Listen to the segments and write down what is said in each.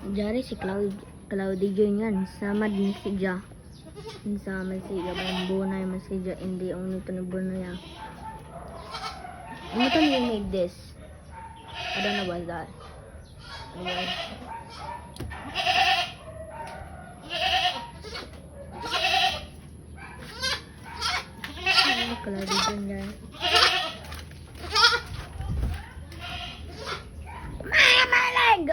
Jari si Cloudy Junior sama din si Ja. Sama si Ja Bunay mas si Ja hindi ang nito ni Bunay. Ano to you made this? I don't know what's that. Anyway. Cloudy Junior. My leg!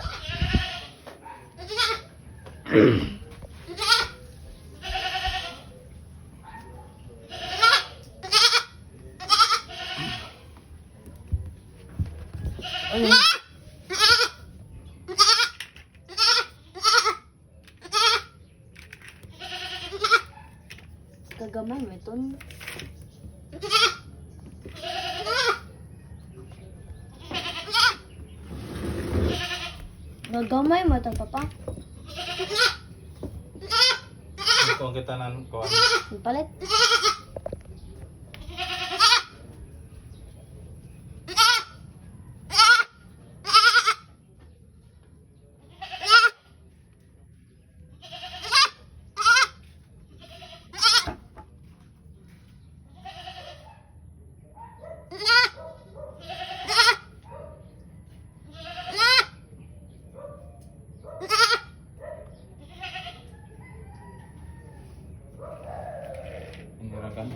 Kagamay mo ito. Gagamay mo ito, papa. Ito ang kita ng kuwan. Palit. Hinirakan.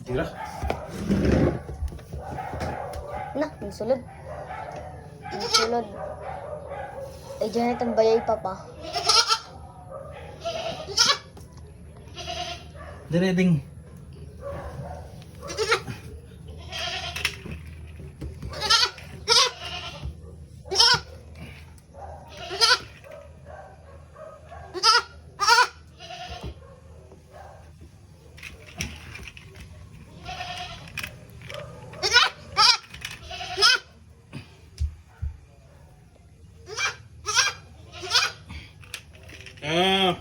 Tira. Nah, nagsulod. Nagsulod. Eh, dyan itong bayay, papa. Direding. Ah.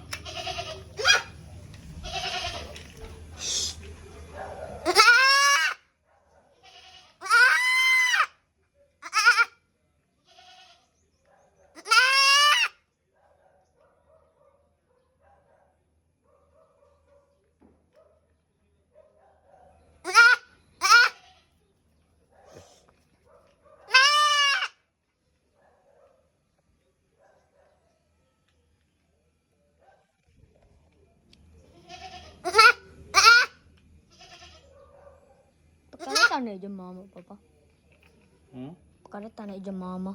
Pakalitan na yung mama, papa. Pakalitan na yung mama.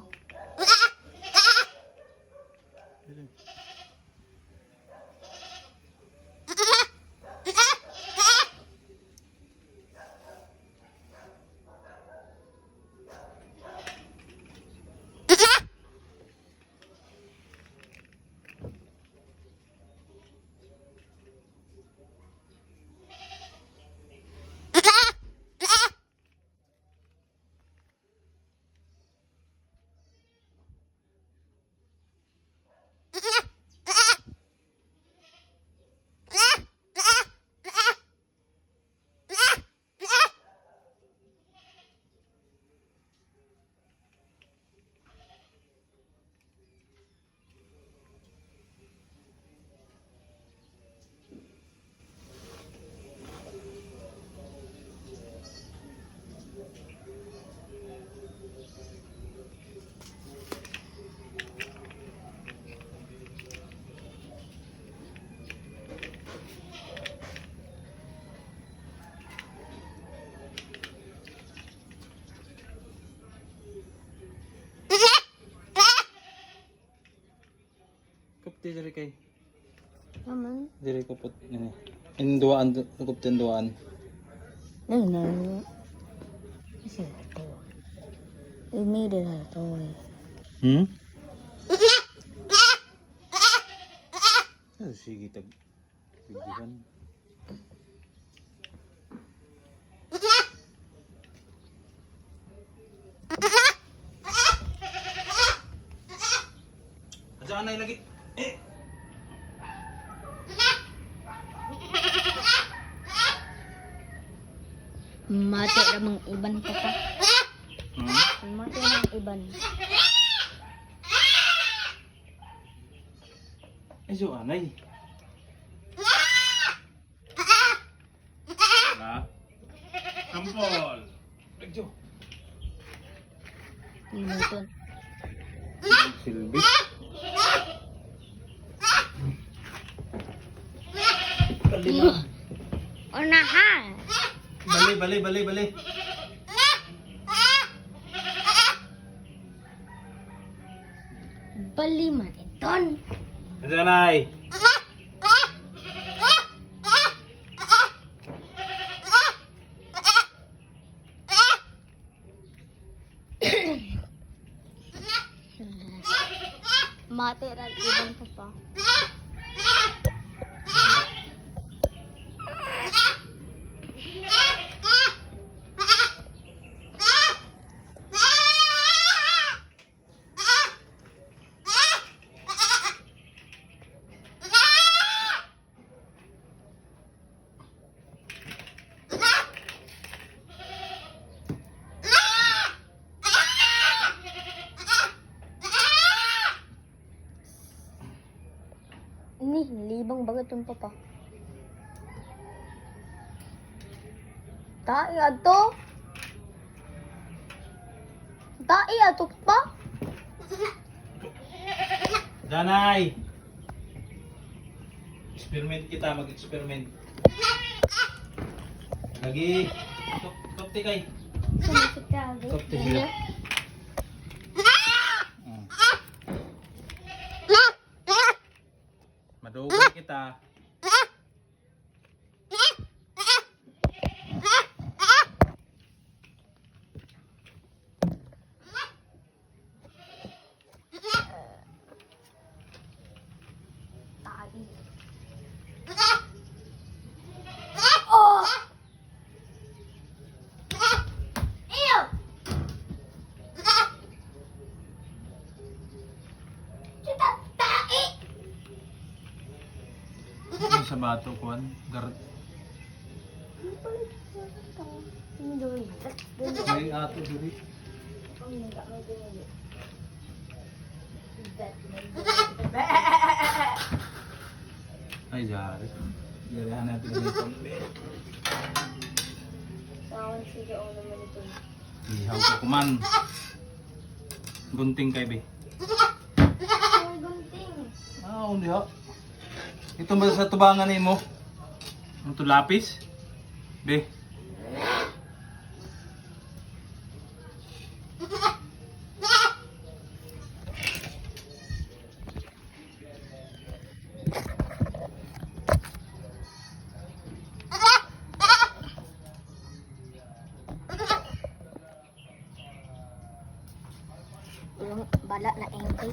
Kapti diri kay. Naman. Diri ko put ini. Induan kupten duan. No. Kasi ito. We made it out of way. Sige tag. Bibigan. Aja anay lagi. Mati ramang iban pa pa. Mati ramang iban. Ay, so anay. Na. Sampol. Medyo. Minuton. Silbi. Unahan. Bali. Bali man iton. Nandiyan ay. Mati ran iban pa pa. Ini libang bagat yung papa. Tai ato. Tai ato pa. Danay. Experiment kita, mag-experiment. Lagi. Top kay. Sumisik ka. Kapti sila. Madugay kita. Tai. Oh! Ew! Kita tai! Ano sa bato kuan? Ini dulu. May ato diri. Ay, jari. Jarihan natin dito. Sawan siya o naman ito. Ihaw ko kuman. Gunting kay be. Ay, gunting. Ah, undi ha. Ito ba sa tubangan ni mo? Ano to, lapis? Be. Yung bala na engkel.